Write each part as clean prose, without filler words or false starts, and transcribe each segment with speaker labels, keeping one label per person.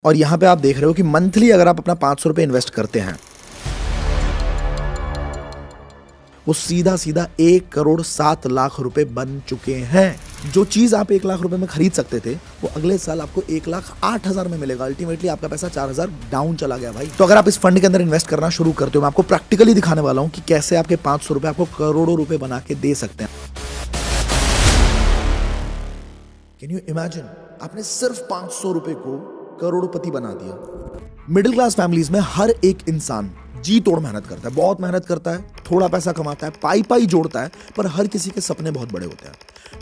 Speaker 1: और यहाँ पे आप देख रहे हो कि मंथली अगर आप अपना 500 रुपये इन्वेस्ट करते हैं, वो सीधा सीधा 1,07,00,000 रुपए बन चुके हैं। जो चीज आप 1,00,000 रुपए में खरीद सकते थे, वो अगले साल आपको 1,08,000 में मिलेगा। अल्टीमेटली आपका पैसा 4,000 डाउन चला गया भाई। तो अगर आप इस फंड के अंदर इन्वेस्ट करना शुरू करते हो, मैं आपको प्रैक्टिकली दिखाने वाला हूं कि कैसे आपके 500 रुपए आपको करोड़ों रुपए बना के दे सकते हैं। कैन यू इमेजिन, आपने सिर्फ 500 रुपए को करोड़पति बना दिया। मिडिल क्लास फैमिलीज में हर एक इंसान जी तोड़ मेहनत करता है, बहुत मेहनत करता है, थोड़ा पैसा कमाता है, पाई पाई जोड़ता है, पर हर किसी के सपने बहुत बड़े होते हैं।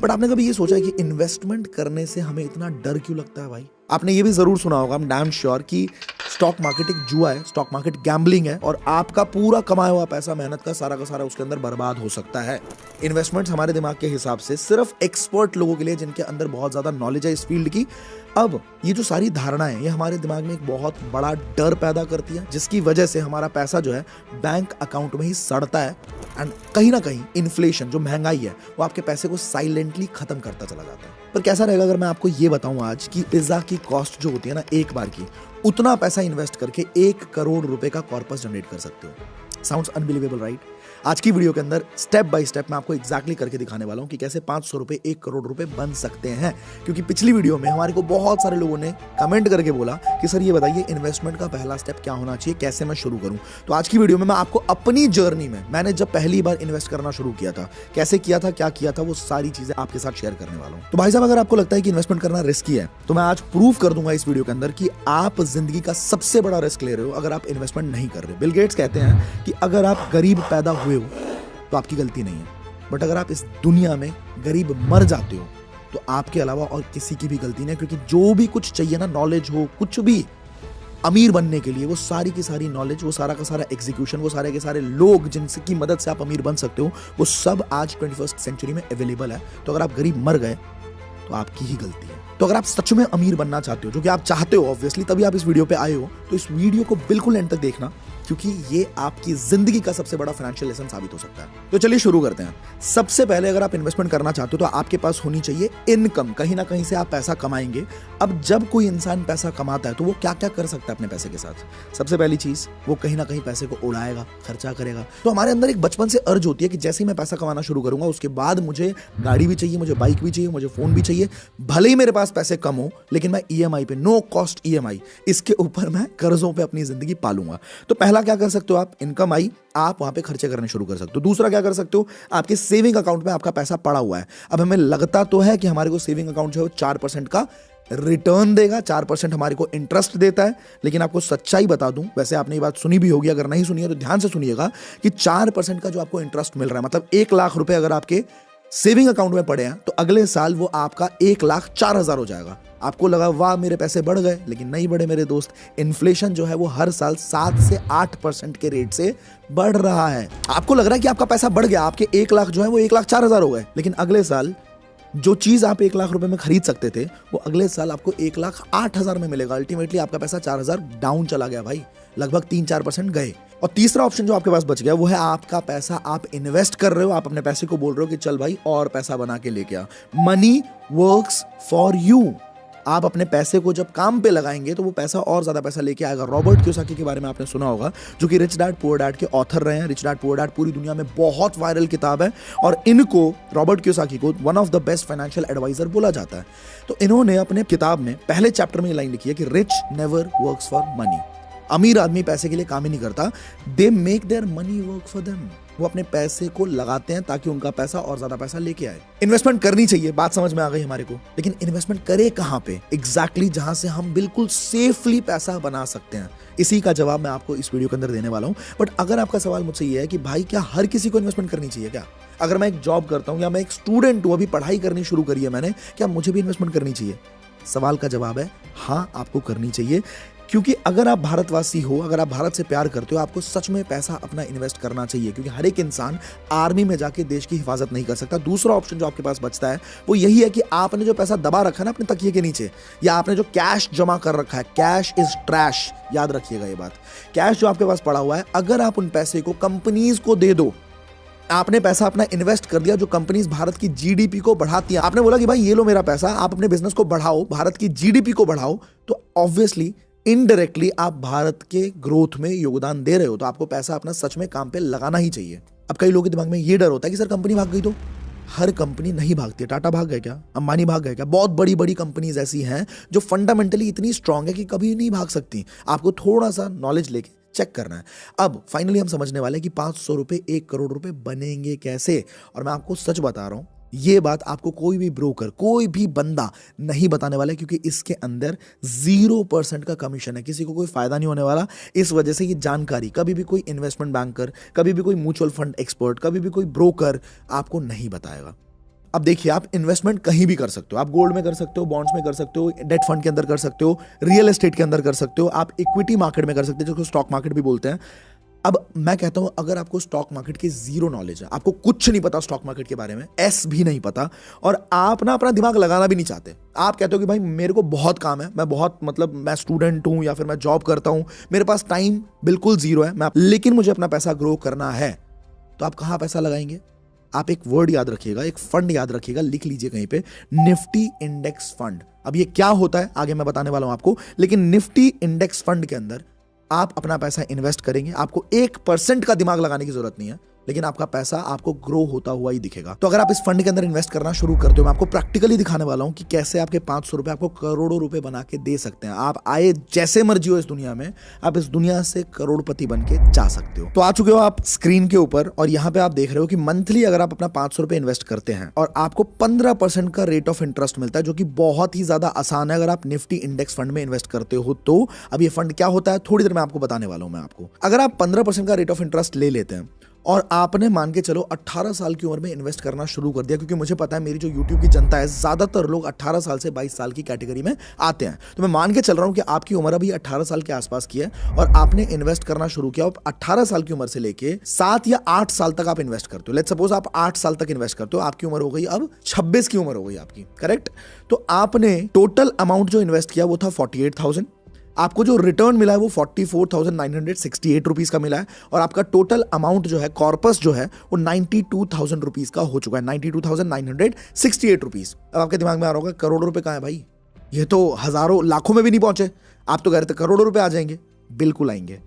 Speaker 1: बट आपने कभी ये सोचा है कि इन्वेस्टमेंट करने से हमें इतना डर क्यों लगता है भाई? आपने ये भी जरूर सुना होगा, आई एम डैम श्योर, कि स्टॉक मार्केट एक जुआ है, स्टॉक मार्केट गैम्बलिंग है और आपका पूरा कमाया हुआ पैसा, मेहनत का सारा उसके अंदर बर्बाद हो सकता है। इन्वेस्टमेंट्स हमारे दिमाग के हिसाब से सिर्फ एक्सपर्ट लोगों के लिए, जिनके अंदर बहुत ज्यादा नॉलेज है इस फील्ड की। अब ये जो सारी धारणाएं हैं, ये हमारे दिमाग में एक बहुत बड़ा डर पैदा करती है, जिसकी वजह से हमारा पैसा जो है बैंक अकाउंट में ही सड़ता है। एंड कहीं ना कहीं इन्फ्लेशन, जो महंगाई है, वो आपके पैसे को साइलेंटली खत्म करता चला जाता है। पर कैसा रहेगा अगर मैं आपको ये बताऊं आज कि पिज्जा की कॉस्ट जो होती है ना एक बार की, उतना पैसा इन्वेस्ट करके 1 करोड़ रुपए का कॉर्पस जनरेट कर सकते हो। Sounds unbelievable right? आज की वीडियो के अंदर स्टेप बाय स्टेप मैं आपको एग्जैक्टली करके दिखाने वाला हूं कि कैसे 500 रुपए 1 करोड़ रुपए बन सकते हैं। क्योंकि पिछली वीडियो में हमारे को बहुत सारे लोगों ने कमेंट करके बोला कि सर ये बताइए इन्वेस्टमेंट का पहला स्टेप क्या होना चाहिए, कैसे मैं शुरू करूं। तो आज की वीडियो में मैं आपको अपनी जर्नी में, मैंने जब पहली बार इन्वेस्ट करना शुरू किया था, कैसे किया था, क्या किया था, वो सारी चीजें आपके साथ शेयर करने वाला हूं। तो भाई साहब, अगर आपको लगता है कि इन्वेस्टमेंट करना रिस्की है, तो मैं आज प्रूव कर दूंगा इस वीडियो के अंदर कि आप जिंदगी का सबसे बड़ा रिस्क ले रहे हो अगर आप इन्वेस्टमेंट नहीं कर रहे। बिल गेट्स कहते हैं कि अगर आप गरीब पैदा हुए हो तो आपकी गलती नहीं है, बट अगर आप इस दुनिया में गरीब मर जाते हो तो आपके अलावा और किसी की भी गलती नहीं। क्योंकि जो भी कुछ चाहिए ना, नॉलेज हो, कुछ भी अमीर बनने के लिए, वो सारी की सारी नॉलेज, वो सारा का सारा एग्जीक्यूशन, वो सारे के सारे लोग जिनकी मदद से आप अमीर बन सकते हो, वो सब आज 21st सेंचुरी में अवेलेबल है। तो अगर आप गरीब मर गए तो आपकी ही गलती है। तो अगर आप सच में अमीर बनना चाहते हो, जो कि आप चाहते हो ऑब्वियसली, तभी आप इस वीडियो पे आए हो, तो इस वीडियो को बिल्कुल एंड तक देखना, क्योंकि ये आपकी जिंदगी का सबसे बड़ा फाइनेंशियल लेसन साबित हो सकता है। तो चलिए शुरू करते हैं। सबसे पहले अगर आप इन्वेस्टमेंट करना चाहते हो तो आपके पास होनी चाहिए इनकम। कहीं ना कहीं से आप पैसा कमाएंगे। अब जब कोई इंसान पैसा कमाता है तो वो क्या क्या कर सकता है अपने पैसे के साथ? सबसे पहली चीज, वो कहीं ना कहीं पैसे को उड़ाएगा, खर्चा करेगा। तो हमारे अंदर एक बचपन से अर्ज होती है कि जैसे ही मैं पैसा कमाना शुरू करूंगा, उसके बाद मुझे गाड़ी भी चाहिए, मुझे बाइक भी चाहिए, मुझे फोन भी चाहिए। भले ही मेरे पास पैसे कम हो, लेकिन मैं ईएमआई पे, नो कॉस्ट ईएमआई, इसके ऊपर मैं कर्जों पे अपनी जिंदगी पालूंगा। तो पहला क्या कर सकते हो आप? इनकम आई, आप वहां पे खर्चे करने शुरू कर सकते हो। दूसरा क्या कर सकते हो? आपके सेविंग अकाउंट में आपका पैसा पड़ा हुआ है। अब हमें लगता तो है कि हमारे को सेविंग अकाउंट जो है 4% का रिटर्न देगा, 4% हमारे को इंटरेस्ट देता है, लेकिन आपको सच्चाई बता दूं, वैसे आपने ये बात सुनी भी होगी, अगर नहीं सुनी है तो ध्यान से सुनिएगा, कि 4% का जो आपको इंटरेस्ट मिल रहा है, मतलब 1,00,000 रुपए अगर आपके सेविंग अकाउंट में पड़े हैं, तो अगले साल वो आपका 1,04,000 हो जाएगा। आपको लगा वाह मेरे पैसे बढ़ गए, लेकिन नहीं बढ़े मेरे दोस्त। इन्फ्लेशन जो है वो हर साल 7 से 8% के रेट से बढ़ रहा है। आपको लग रहा है कि आपका पैसा बढ़ गया, आपके 1,00,000 जो है वो 1,04,000 हो गए, लेकिन अगले साल जो चीज आप 1,00,000 रुपए में खरीद सकते थे, वो अगले साल आपको 1,08,000 में मिलेगा। अल्टीमेटली आपका पैसा 4,000 डाउन चला गया भाई, लगभग 3-4% गए। और तीसरा ऑप्शन जो आपके पास बच गया, वो है आपका पैसा आप इन्वेस्ट कर रहे हो। आप अपने पैसे को बोल रहे हो कि चल भाई और पैसा बना के लेके आ। Money works for you. आप अपने पैसे को जब काम पे लगाएंगे तो वो पैसा और ज्यादा पैसा लेके आएगा। रॉबर्ट कियोसाकी के बारे में आपने सुना होगा, जो कि रिच डैड पुअर डैड के ऑथर रहे हैं। रिच डैड पुअर डैड पूरी दुनिया में बहुत वायरल किताब है और इनको, रॉबर्ट कियोसाकी को, one of the best financial advisor बोला जाता है। तो इन्होंने अपने किताब में पहले चैप्टर में ये लाइन लिखी है कि rich never works for money. अमीर आदमी पैसे के लिए काम ही नहीं करता, they make their money work for them. वो अपने पैसे को लगाते हैं ताकि उनका पैसा और ज्यादा पैसा लेके आए। इन्वेस्टमेंट करनी चाहिए, बात समझ में आ गई हमारे को, लेकिन इन्वेस्टमेंट करे कहां पे एग्जैक्टली, जहां से हम बिल्कुल सेफली पैसा बना सकते हैं? इसी का जवाब मैं आपको इस वीडियो के अंदर देने वाला हूं। बट अगर आपका सवाल मुझसे ये है कि भाई क्या हर किसी को इन्वेस्टमेंट करनी चाहिए क्या? अगर मैं एक जॉब करता हूं या मैं एक स्टूडेंट हूं, अभी पढ़ाई करनी शुरू करी है मैंने, क्या मुझे भी इन्वेस्टमेंट करनी चाहिए? सवाल का जवाब है हाँ, आपको करनी चाहिए। क्योंकि अगर आप भारतवासी हो, अगर आप भारत से प्यार करते हो, आपको सच में पैसा अपना इन्वेस्ट करना चाहिए। क्योंकि हर एक इंसान आर्मी में जाके देश की हिफाजत नहीं कर सकता। दूसरा ऑप्शन जो आपके पास बचता है वो यही है कि आपने जो पैसा दबा रखा है ना अपने तकिए के नीचे, या आपने जो कैश जमा कर रखा है, कैश इज ट्रैश, याद रखिएगा ये बात। कैश जो आपके पास पड़ा हुआ है, अगर आप उन पैसे को कंपनीज को दे दो, आपने पैसा अपना इन्वेस्ट कर दिया, जो कंपनीज भारत की जीडीपी को बढ़ाती हैं, आपने बोला कि भाई ये लो मेरा पैसा, आप अपने बिजनेस को बढ़ाओ, भारत की जीडीपी को बढ़ाओ, तो ऑब्वियसली इनडायरेक्टली आप भारत के ग्रोथ में योगदान दे रहे हो, तो आपको पैसा अपना सच में काम पे लगाना ही चाहिए। अब कई लोगों के दिमाग में ये डर होता है कि सर कंपनी भाग गई तो। हर कंपनी नहीं भागती है। टाटा भाग गए क्या? अंबानी भाग गए क्या? बहुत बड़ी बड़ी कंपनीज ऐसी हैं जो फंडामेंटली इतनी स्ट्रांग है कि कभी नहीं भाग सकती। आपको थोड़ा सा नॉलेज लेके चेक करना है। अब फाइनली हम समझने वाले हैं कि 500 रुपए 1 करोड़ रुपए बनेंगे कैसे। और मैं आपको सच बता रहा हूं, ये बात आपको कोई भी ब्रोकर, कोई भी बंदा नहीं बताने वाला है, क्योंकि इसके अंदर 0% का कमीशन है। किसी को कोई फायदा नहीं होने वाला। इस वजह से ये जानकारी कभी भी कोई इन्वेस्टमेंट बैंकर, कभी भी कोई म्यूचुअल फंड एक्सपर्ट, कभी भी कोई ब्रोकर आपको नहीं बताएगा। अब देखिए, आप इन्वेस्टमेंट कहीं भी कर सकते हो। आप गोल्ड में कर सकते हो, बॉन्ड्स में कर सकते हो, डेट फंड के अंदर कर सकते हो, रियल एस्टेट के अंदर कर सकते हो, आप इक्विटी मार्केट में कर सकते हो, जिसको स्टॉक मार्केट भी बोलते हैं। अब मैं कहता हूं, अगर आपको स्टॉक मार्केट की जीरो नॉलेज है, आपको कुछ नहीं पता स्टॉक मार्केट के बारे में, एस भी नहीं पता, और आप ना अपना दिमाग लगाना भी नहीं चाहते, आप कहते हो कि भाई मेरे को बहुत काम है, मैं स्टूडेंट हूं या फिर मैं जॉब करता हूं, मेरे पास टाइम बिल्कुल जीरो है, लेकिन मुझे अपना पैसा ग्रो करना है, तो आप कहां पैसा लगाएंगे? आप एक वर्ड याद रखिएगा, एक फंड याद रखिएगा, लिख लीजिए कहीं पे, निफ्टी इंडेक्स फंड। अब ये क्या होता है आगे मैं बताने वाला हूं आपको, लेकिन निफ्टी इंडेक्स फंड के अंदर आप अपना पैसा इन्वेस्ट करेंगे। आपको 1% का दिमाग लगाने की जरूरत नहीं है, लेकिन आपका पैसा आपको ग्रो होता हुआ ही दिखेगा। तो अगर आप इस फंड के अंदर इन्वेस्ट करना शुरू करते हो, मैं आपको प्रैक्टिकली दिखाने वाला हूं कि कैसे आपके 500 रुपए आपको करोड़ों रुपए बना के दे सकते हैं। आप आए जैसे मर्जी हो इस दुनिया में, आप इस दुनिया से करोड़पति बन के जा सकते हो। तो आ चुके हो आप स्क्रीन के ऊपर, और यहां पे आप देख रहे हो कि मंथली अगर आप अपना 500 रुपए इन्वेस्ट करते हैं और आपको 15% का रेट ऑफ इंटरेस्ट मिलता है, जो कि बहुत ही ज्यादा आसान है अगर आप निफ्टी इंडेक्स फंड में इन्वेस्ट करते हो तो। अब ये फंड क्या होता है थोड़ी देर में आपको बताने वाला हूं मैं आपको। अगर आप 15% का रेट ऑफ इंटरेस्ट ले लेते हैं और आपने मान के चलो 18 साल की उम्र में इन्वेस्ट करना शुरू कर दिया, क्योंकि मुझे पता है मेरी जो YouTube की जनता है, ज्यादातर लोग 18 साल से 22 साल की कैटेगरी में आते हैं, तो मैं मान के चल रहा हूं कि आपकी उम्र अभी 18 साल के आसपास की है और आपने इन्वेस्ट करना शुरू किया। आप 18 साल की उम्र से लेके 7 या 8 साल तक आप इन्वेस्ट करते हो। लेट्स सपोज आप 8 साल तक इन्वेस्ट करते हो, आपकी उम्र हो गई अब 26 की उम्र हो गई आपकी, करेक्ट? तो आपने टोटल अमाउंट जो इन्वेस्ट किया वो था 48,000। आपको जो रिटर्न मिला है वो 44,968 रुपीज का मिला है, और आपका टोटल अमाउंट जो है, कॉर्पस जो है, वो 92,000 रुपीज का हो चुका है, 92,968 रुपीज। अब आपके दिमाग में आ रहा होगा करोड़ों रुपए कहां है भाई, ये तो हजारों लाखों में भी नहीं पहुंचे, आप तो कह रहे थे करोड़ों रुपए आ जाएंगे। बिल्कुल आएंगे।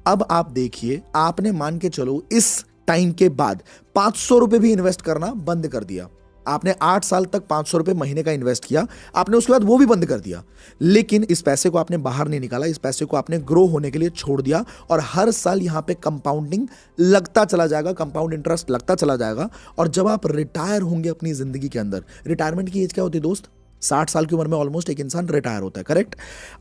Speaker 1: अब आप देखिए, आपने मान के चलो इस टाइम के बाद 500 रुपए भी इन्वेस्ट करना बंद कर दिया। आपने 8 साल तक 500 रुपए महीने का इन्वेस्ट किया, आपने उसके बाद वो भी बंद कर दिया, लेकिन इस पैसे को आपने बाहर नहीं निकाला, इस पैसे को आपने ग्रो होने के लिए छोड़ दिया, और हर साल यहां पे कंपाउंडिंग लगता चला जाएगा, कंपाउंड इंटरेस्ट लगता चला जाएगा। और जब आप रिटायर होंगे अपनी जिंदगी के अंदर, रिटायरमेंट की एज क्या होती है दोस्त? 60 साल की उम्र में ऑलमोस्ट एक इंसान रिटायर होता है, करेक्ट?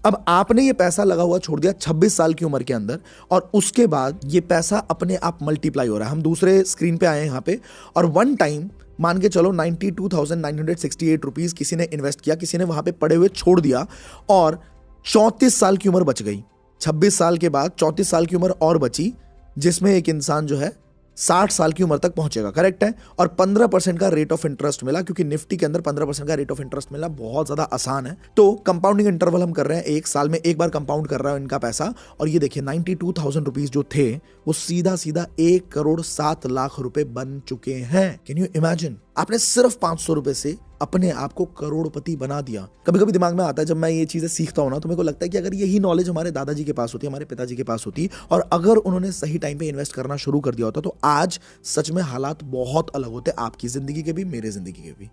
Speaker 1: अब आपने ये पैसा लगा हुआ छोड़ दिया 26 साल की उम्र के अंदर, और उसके बाद ये पैसा अपने आप मल्टीप्लाई हो रहा है। हम दूसरे स्क्रीन पे आए हैं यहां पे, और वन टाइम मान के चलो 92,968 रुपीज किसी ने इन्वेस्ट किया, किसी ने वहां पे पड़े हुए छोड़ दिया, और 34 साल की उम्र बच गई। 26 साल के बाद 34 साल की उम्र और बची, जिसमें एक इंसान जो है 60 साल की उम्र तक पहुंचेगा, करेक्ट है? और 15% का रेट ऑफ इंटरेस्ट मिला, क्योंकि निफ्टी के अंदर 15% का रेट ऑफ इंटरेस्ट मिला बहुत ज्यादा आसान है। तो कंपाउंडिंग इंटरवल हम कर रहे हैं, एक साल में एक बार कंपाउंड कर रहा है इनका पैसा, और ये देखिए 92,000 रुपीज जो थे वो सीधा सीधा 1,07,00,000 रुपए बन चुके हैं। Can you imagine? आपने सिर्फ 500 रुपए से अपने आप को करोड़पति बना दिया। कभी कभी दिमाग में आता है, जब मैं ये चीजें सीखता हूं ना, तो मेरे को लगता है कि अगर यही नॉलेज हमारे दादाजी के पास होती, हमारे पिताजी के पास होती, और अगर उन्होंने सही टाइम पे इन्वेस्ट करना शुरू कर दिया होता, तो आज सच में हालात बहुत अलग होते, आपकी जिंदगी के भी, मेरे जिंदगी के भी।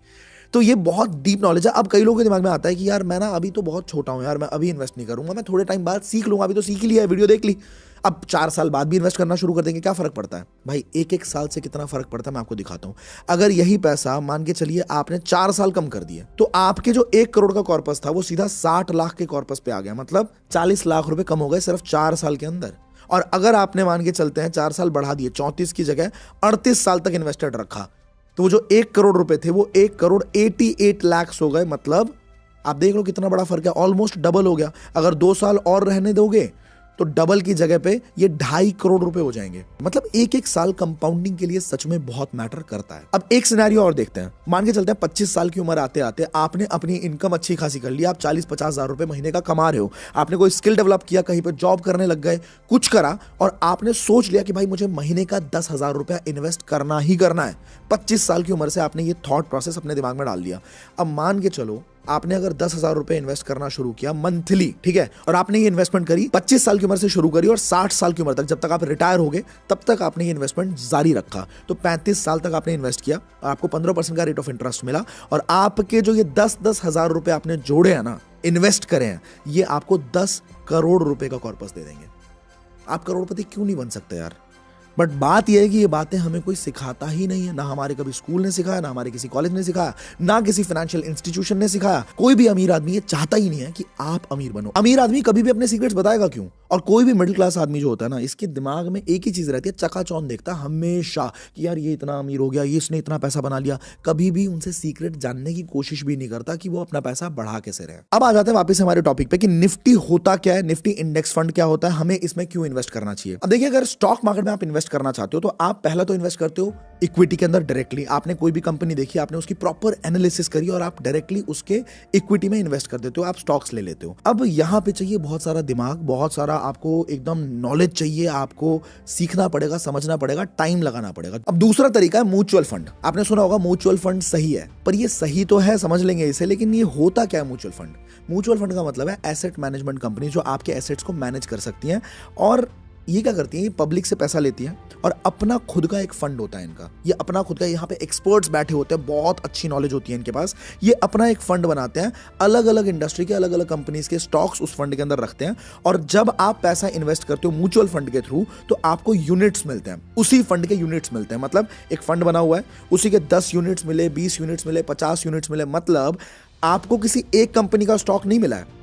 Speaker 1: तो ये बहुत डीप नॉलेज है। अब कई लोगों के दिमाग में आता है कि यार मैं ना अभी तो बहुत छोटा हूं यार, मैं अभी इन्वेस्ट नहीं करूंगा, मैं थोड़े टाइम बाद सीख लूंगा, अभी तो सीख ही लिया है, वीडियो देख ली, अब 4 साल बाद भी इन्वेस्ट करना शुरू कर देंगे, क्या फर्क पड़ता है भाई? एक साल से कितना फर्क पड़ता है मैं आपको दिखाता हूं। अगर यही पैसा मान के चलिए आपने 4 साल कम कर दिए, तो आपके जो 1 करोड़ का कॉर्पस था वो सीधा 60 लाख के कॉर्पस पे आ गया, मतलब 40 लाख रुपए कम हो गए सिर्फ 4 साल के अंदर। और अगर आपने मान के चलते हैं 4 साल बढ़ा दिए, 34 की जगह 38 साल तक इन्वेस्टेड रखा, तो वो जो 1 करोड़ रुपए थे वो 1,88 लाख हो गए। मतलब आप देख लो कितना बड़ा फर्क है, ऑलमोस्ट डबल हो गया। अगर 2 साल और रहने दोगे तो डबल की जगह पे ये 2.5 करोड़ रुपए हो जाएंगे। मतलब एक साल कंपाउंडिंग के लिए सच में बहुत मैटर करता है। अब एक सिनेरियो और देखते हैं, मान के चलते हैं 25 साल की उम्र आते आते आपने अपनी इनकम अच्छी खासी कर ली, आप 40-50 हजार रुपए महीने का कमा रहे हो, आपने कोई स्किल डेवलप किया, कहीं पे जॉब करने लग गए, कुछ करा, और आपने सोच लिया कि भाई मुझे महीने का 10,000 रुपया इन्वेस्ट करना ही करना है। 25 साल की उम्र से आपने ये थॉट प्रोसेस अपने दिमाग में डाल दिया। अब मान के चलो आपने अगर 10,000 रुपए इन्वेस्ट करना शुरू किया मंथली, ठीक है, और आपने ये इन्वेस्टमेंट करी 25 साल की उम्र से शुरू करी और 60 साल की उम्र तक, जब तक आप रिटायर हो गए तब तक आपने ये इन्वेस्टमेंट जारी रखा, तो 35 साल तक आपने इन्वेस्ट किया और आपको 15% का रेट ऑफ इंटरेस्ट मिला, और आपके जो ये 10-10 हजार रुपए आपने जोड़े हैं ना, इन्वेस्ट करे हैं, ये आपको 10 करोड़ रुपए का कॉर्पस दे देंगे। आप करोड़पति क्यों नहीं बन सकते यार? बट बात यह है कि ये बातें हमें कोई सिखाता ही नहीं है, ना हमारे कभी स्कूल ने सिखाया, ना हमारे किसी कॉलेज ने सिखाया, ना किसी फाइनेंशियल इंस्टीट्यूशन ने सिखाया। कोई भी अमीर आदमी ये चाहता ही नहीं है कि आप अमीर बनो। अमीर आदमी कभी भी अपने सीक्रेट्स बताएगा क्यों? और कोई भी मिडिल क्लास आदमी जो होता है ना, इसके दिमाग में एक ही चीज रहती है, चकाचौंध देखता है हमेशा कि यार ये इतना अमीर हो गया, ये इसने इतना पैसा बना लिया। कभी भी उनसे सीक्रेट जानने की कोशिश भी नहीं करता कि वो अपना पैसा बढ़ा कैसे रहे। अब आ जाते हैं वापस हमारे टॉपिक पे कि निफ्टी होता क्या है, निफ्टी इंडेक्स फंड क्या होता है, हमें इसमें क्यों इन्वेस्ट करना चाहिए। अब देखिए, अगर स्टॉक मार्केट में आप इन्वेस्ट करना चाहते हो तो आप पहला तो इन्वेस्ट करते हो इक्विटी के अंदर डायरेक्टली। आपने कोई भी कंपनी देखी, आपने उसकी प्रॉपर एनालिसिस करी और आप डायरेक्टली उसके इक्विटी में इन्वेस्ट कर देते हो, आप स्टॉक्स ले लेते हो। अब यहां पे चाहिए बहुत सारा दिमाग, बहुत सारा आपको एकदम नॉलेज चाहिए, आपको सीखना पड़ेगा, समझना पड़ेगा, टाइम लगाना पड़ेगा। अब दूसरा तरीका है म्यूचुअल फंड। आपने सुना होगा म्यूचुअल फंड सही है, पर ये सही तो है, समझ लेंगे इसे, लेकिन ये होता क्या है म्यूचुअल फंड? म्यूचुअल फंड का मतलब है एसेट मैनेजमेंट कंपनी जो आपके एसेट्स को मैनेज कर सकती हैं। और ये क्या करती है, पब्लिक से पैसा लेती है और अपना खुद का एक फंड होता है इनका। ये अपना खुद का, यहाँ पे एक्सपर्ट्स बैठे होते हैं, बहुत अच्छी नॉलेज होती है इनके पास। ये अपना एक फंड बनाते हैं, अलग अलग इंडस्ट्री के अलग अलग कंपनीज के स्टॉक्स उस फंड के अंदर रखते हैं, और जब आप पैसा इन्वेस्ट करते हो म्यूचुअल फंड के थ्रू तो आपको यूनिट्स मिलते हैं, उसी फंड के यूनिट्स मिलते हैं। मतलब एक फंड बना हुआ है, उसी के 10 यूनिट्स मिले, 20 यूनिट्स मिले, 50 यूनिट्स मिले, मतलब आपको किसी एक कंपनी का स्टॉक नहीं मिला है,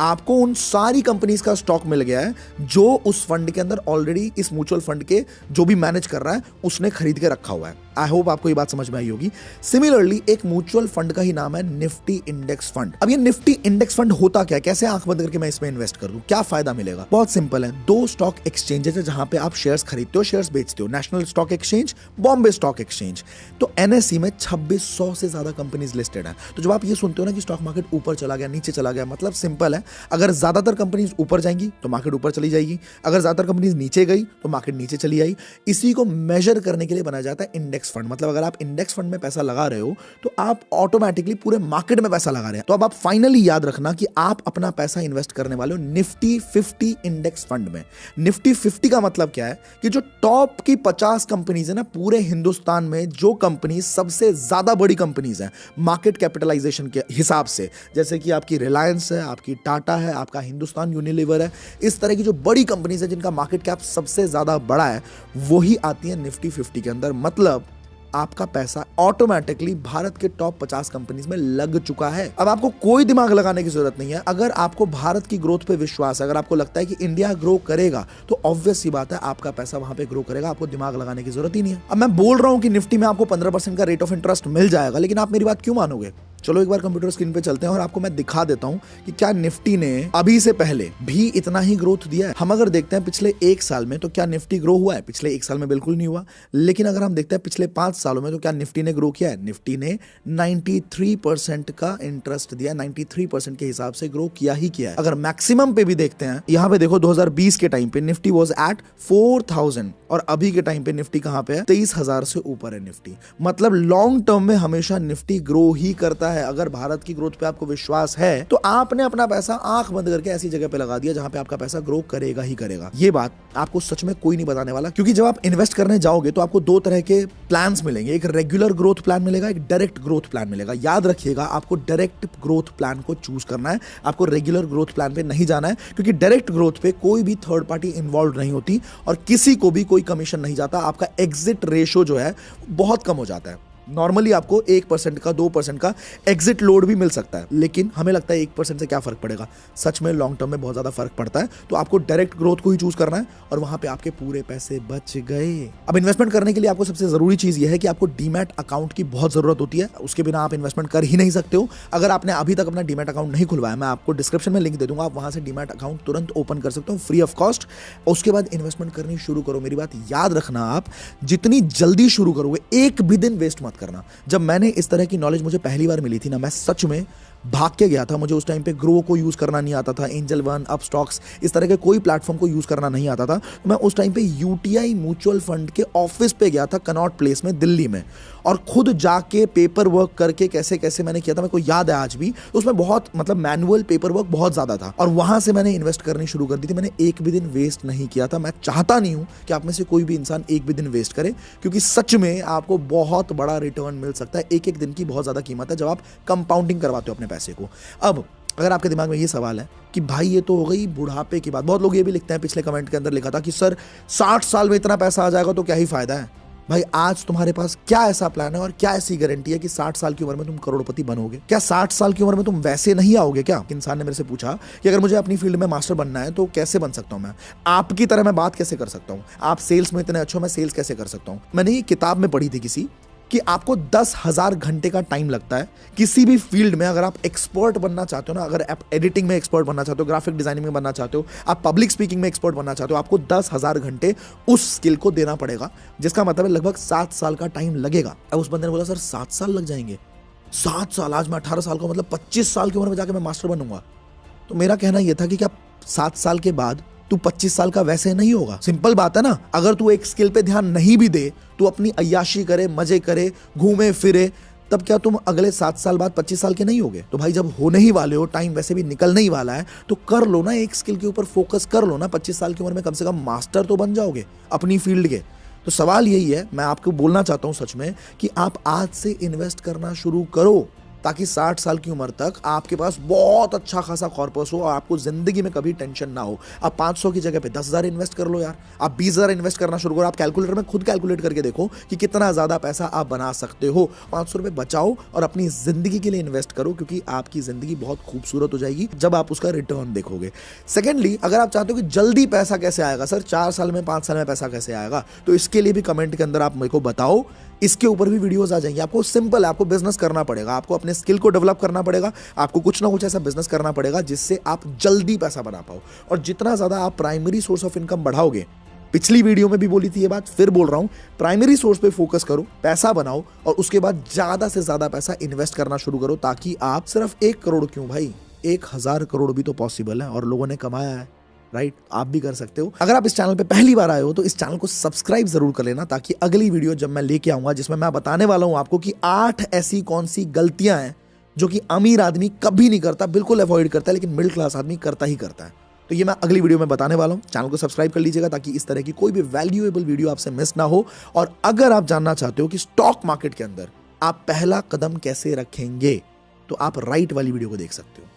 Speaker 1: आपको उन सारी कंपनीज का स्टॉक मिल गया है जो उस फंड के अंदर ऑलरेडी इस म्यूचुअल फंड के जो भी मैनेज कर रहा है उसने खरीद के रखा हुआ है। आई होप आपको ये बात समझ में आई होगी। सिमिलरली एक म्यूचुअल फंड का ही नाम है निफ्टी इंडेक्स फंड। अब ये निफ्टी इंडेक्स फंड होता क्या है, कैसे आंख बंद करके मैं इसमें इन्वेस्ट कर दूं, क्या फायदा मिलेगा? बहुत सिंपल है, 2 स्टॉक एक्सचेंजेस है जहां पे आप शेयर्स खरीदते हो, शेयर्स बेचते हो। National stock exchange, Bombay stock exchange. तो एनएसई में 2600 से ज्यादा कंपनीज लिस्टेड है। तो जब आप ये सुनते हो ना कि स्टॉक मार्केट ऊपर चला गया, नीचे चला गया, मतलब सिंपल है, अगर ज्यादातर कंपनीज ऊपर जाएंगी तो मार्केट ऊपर चली जाएगी, अगर ज्यादातर कंपनीज नीचे गई तो मार्केट नीचे चली आई। इसी को मेजर करने के लिए बनाया जाता है इंडेक्स फंड। मतलब अगर आप इंडेक्स फंड में पैसा लगा रहे हो तो आप ऑटोमेटिकली पूरे मार्केट में पैसा लगा रहे हैं। तो अब आप फाइनली याद रखना कि आप अपना पैसा इन्वेस्ट करने वाले हो निफ्टी 50 इंडेक्स फंड में। निफ्टी 50 का मतलब क्या है कि जो टॉप की 50 कंपनीज है ना पूरे हिंदुस्तान में, जो कंपनी सबसे ज्यादा बड़ी कंपनीज हैं मार्केट कैपिटलाइजेशन के हिसाब से, जैसे कि आपकी रिलायंस है, आपकी टाटा है, आपका हिंदुस्तान यूनिलीवर है, इस तरह की जो बड़ी कंपनीज है जिनका मार्केट कैप सबसे ज्यादा बड़ा है, वही आती है निफ्टी 50 के अंदर। मतलब आपका पैसा ऑटोमेटिकली भारत के टॉप 50 कंपनीज में लग चुका है। अब आपको कोई दिमाग लगाने की जरूरत नहीं है। अगर आपको भारत की ग्रोथ पे विश्वास है, अगर आपको लगता है कि इंडिया ग्रो करेगा, तो ऑब्वियस सी बात है आपका पैसा वहां पे ग्रो करेगा, आपको दिमाग लगाने की जरूरत ही नहीं है। अब मैं बोल रहा हूं कि निफ्टी में आपको 15% का रेट ऑफ इंटरेस्ट मिल जाएगा, लेकिन आप मेरी बात क्यों मानोगे? चलो एक बार कंप्यूटर स्क्रीन पे चलते हैं और आपको मैं दिखा देता हूं कि क्या निफ्टी ने अभी से पहले भी इतना ही ग्रोथ दिया है। हम अगर देखते हैं पिछले 1 साल में तो क्या निफ्टी ग्रो हुआ है? पिछले 1 साल में बिल्कुल नहीं हुआ। लेकिन अगर हम देखते हैं पिछले 5 सालों में तो क्या निफ्टी ने ग्रो किया है? निफ्टी ने 93% का इंटरेस्ट दिया, 93% के हिसाब से ग्रो किया ही किया है। अगर मैक्सिमम पे भी देखते हैं, यहां पे देखो 2020 के टाइम पे निफ्टी वाज एट 4000 और अभी के टाइम पे निफ्टी कहां पे है? 23,000 से ऊपर है निफ्टी। मतलब लॉन्ग टर्म में हमेशा निफ्टी ग्रो ही करता है। अगर भारत की ग्रोथ पे आपको विश्वास है तो आपने अपना पैसा आंख बंद करके ऐसी जगह पे लगा दिया जहां पे आपका पैसा ग्रो करेगा ही करेगा। ये बात आपको सच में कोई नहीं बताने वाला, क्योंकि जब आप इन्वेस्ट करने जाओगे तो आपको 2 तरह के प्लान्स मिलेंगे, एक रेगुलर ग्रोथ प्लान मिलेगा, एक डायरेक्ट ग्रोथ प्लान मिलेगा। याद रखिएगा, आपको डायरेक्ट ग्रोथ प्लान को चूज करना है, आपको रेगुलर ग्रोथ प्लान पे नहीं जाना है, क्योंकि डायरेक्ट ग्रोथ पे कोई भी थर्ड पार्टी इन्वॉल्व नहीं होती और किसी को भी कोई कमीशन नहीं जाता। आपका एग्जिट रेशो जो है बहुत कम हो जाता है। नॉर्मली आपको 1% का 2% का एग्जिट लोड भी मिल सकता है, लेकिन हमें लगता है 1% से क्या फर्क पड़ेगा। सच में लॉन्ग टर्म में बहुत ज्यादा फर्क पड़ता है। तो आपको डायरेक्ट ग्रोथ को ही चूज करना है और वहां पे आपके पूरे पैसे बच गए। अब इन्वेस्टमेंट करने के लिए आपको सबसे जरूरी चीज यह है कि आपको डीमैट अकाउंट की बहुत जरूरत होती है। उसके बिना आप इन्वेस्टमेंट कर ही नहीं सकते हो। अगर आपने अभी तक अपना डीमैट अकाउंट नहीं खुलवाया, मैं आपको डिस्क्रिप्शन में लिंक दे दूंगा, आप वहां से डीमैट अकाउंट तुरंत ओपन कर सकते हो फ्री ऑफ कॉस्ट। उसके बाद इन्वेस्टमेंट करनी शुरू करो। मेरी बात याद रखना, आप जितनी जल्दी शुरू करोगे, एक भी दिन वेस्ट मत करना। जब मैंने इस तरह की नॉलेज मुझे पहली बार मिली थी ना, मैं सच में भाग के गया था। मुझे उस टाइम पे ग्रो को यूज़ करना नहीं आता था, एंजल वन, अपस्टॉक्स, इस तरह के कोई प्लेटफॉर्म को यूज़ करना नहीं आता था। तो मैं उस टाइम पे यूटीआई म्यूचुअल फंड के ऑफिस पे गया था कनॉट प्लेस में दिल्ली में, और खुद जाके पेपर वर्क करके कैसे कैसे मैंने किया था मेरे को याद है आज भी। उसमें बहुत मतलब मैनुअल पेपर वर्क बहुत ज़्यादा था, और वहाँ से मैंने इन्वेस्ट करनी शुरू कर दी थी। मैंने एक भी दिन वेस्ट नहीं किया था। मैं चाहता नहीं हूँ कि आप में से कोई भी इंसान एक भी दिन वेस्ट करे, क्योंकि सच में आपको बहुत बड़ा रिटर्न मिल सकता है। एक एक दिन की बहुत ज़्यादा कीमत है जब आप कंपाउंडिंग करवाते हो अपने पैसे को। अब अगर आपके दिमाग में ये सवाल है कि भाई ये तो हो गई बुढ़ापे की बात, बहुत लोग ये भी लिखते हैं, पिछले कमेंट के अंदर लिखा था कि सर 60 साल में इतना पैसा आ जाएगा तो क्या ही फायदा है। भाई आज तुम्हारे पास क्या ऐसा प्लान है और क्या ऐसी गारंटी है कि 60 साल की उम्र में तुम करोड़पति बनोगे? क्या 60 साल की उम्र में तुम वैसे नहीं आओगे क्या? इंसान ने मेरे से पूछा कि अगर मुझे अपनी फील्ड में मास्टर बनना है तो कैसे बन सकता हूं मैं, आपकी तरह मैं बात कैसे कर सकता हूं, आप सेल्स में इतने अच्छे हो, मैं सेल्स कैसे कर सकता हूं? मैंने ये किताब में पढ़ी थी किसी कि आपको 10,000 घंटे का टाइम लगता है किसी भी फील्ड में। अगर आप एक्सपर्ट बनना चाहते हो ना, अगर आप एडिटिंग में एक्सपर्ट बनना चाहते हो, ग्राफिक डिजाइनिंग में बनना चाहते हो, आप पब्लिक स्पीकिंग में एक्सपर्ट बनना चाहते हो, आपको 10,000 घंटे उस स्किल को देना पड़ेगा, जिसका मतलब है लगभग 7 साल का टाइम लगेगा। अब उस बंदे ने बोला सर 7 साल लग जाएंगे? 7 साल, आज मैं 18 साल का, मतलब 25 साल की उम्र में जाकर मैं मास्टर बनूंगा। तो मेरा कहना यह था कि क्या 7 साल के बाद तू 25 साल का वैसे नहीं होगा? सिंपल बात है ना। अगर तू एक स्किल पे ध्यान नहीं भी दे, तू अपनी अय्याशी करे, मजे करे, घूमे फिरे, तब क्या तुम अगले 7 साल बाद 25 साल के नहीं होगे? तो भाई जब होने ही वाले हो, टाइम वैसे भी निकलने ही वाला है, तो कर लो ना, एक स्किल के ऊपर फोकस कर लो ना। 25 साल की उम्र में कम से कम मास्टर तो बन जाओगे अपनी फील्ड के। तो सवाल यही है, मैं आपको बोलना चाहता हूं सच में, कि आप आज से इन्वेस्ट करना शुरू करो, ताकि 60 साल की उम्र तक आपके पास बहुत अच्छा खासा कॉर्पस हो और आपको जिंदगी में कभी टेंशन ना हो। आप 500 की जगह पे 10,000 इन्वेस्ट कर लो यार, आप 20,000 इन्वेस्ट करना शुरू करो। आप कैलकुलेटर में खुद कैलकुलेट करके देखो कि कितना ज्यादा पैसा आप बना सकते हो। 500 रुपए बचाओ और अपनी जिंदगी के लिए इन्वेस्ट करो, क्योंकि आपकी जिंदगी बहुत खूबसूरत हो जाएगी जब आप उसका रिटर्न देखोगे। सेकेंडली, अगर आप चाहते हो कि जल्दी पैसा कैसे आएगा सर, 4 साल में 5 साल में पैसा कैसे आएगा, तो इसके लिए भी कमेंट के अंदर आप मेरे को बताओ। इसके ऊपर भी वीडियोस आ जाएंगे। आपको सिंपल है, आपको बिजनेस करना पड़ेगा, आपको अपने स्किल को डेवलप करना पड़ेगा, आपको कुछ ना कुछ ऐसा बिजनेस करना पड़ेगा जिससे आप जल्दी पैसा बना पाओ। और जितना ज्यादा आप प्राइमरी सोर्स ऑफ इनकम बढ़ाओगे, पिछली वीडियो में भी बोली थी ये बात, फिर बोल रहा हूं, प्राइमरी सोर्स पे फोकस करो, पैसा बनाओ और उसके बाद ज्यादा से ज्यादा पैसा इन्वेस्ट करना शुरू करो, ताकि आप सिर्फ 1 करोड़ क्यों भाई, 1,000 करोड़ भी तो पॉसिबल है और लोगों ने कमाया है, राइट? आप भी कर सकते हो। अगर आप इस चैनल पे पहली बार आए हो तो इस चैनल को सब्सक्राइब जरूर कर लेना, ताकि अगली वीडियो जब मैं लेके आऊंगा, जिसमें मैं बताने वाला हूं आपको कि 8 ऐसी कौन सी गलतियां हैं जो कि अमीर आदमी कभी नहीं करता, बिल्कुल अवॉइड करता है, लेकिन मिडिल क्लास आदमी करता ही करता है। तो ये मैं अगली वीडियो में बताने वाला हूं। चैनल को सब्सक्राइब कर लीजिएगा ताकि इस तरह की कोई भी वैल्यूएबल वीडियो आपसे मिस ना हो। और अगर आप जानना चाहते हो कि स्टॉक मार्केट के अंदर आप पहला कदम कैसे रखेंगे, तो आप राइट वाली वीडियो को देख सकते हो।